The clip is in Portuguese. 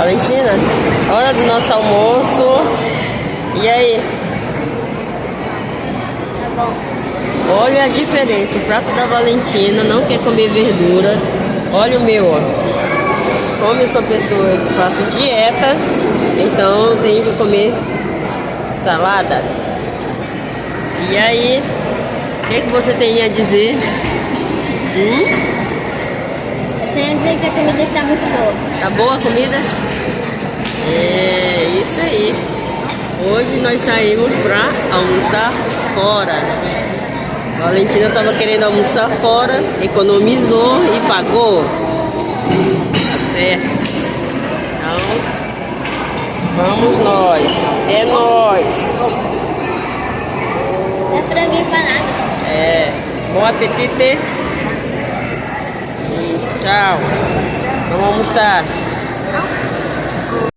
Valentina, hora do nosso almoço. E aí? Tá bom. Olha a diferença. O prato da Valentina não quer comer verdura. Olha o meu, ó. Como eu sou pessoa que faço dieta, então eu tenho que comer salada. E aí, o que você tem a dizer? Eu tenho a dizer que a comida está muito boa. Tá boa a comida? É isso aí. Hoje nós saímos pra almoçar fora. A Valentina estava querendo almoçar fora, economizou e pagou. Tá certo. Então, vamos nós. É nós. É frango empanado. É. Bom apetite. Tchau. Vamos almoçar.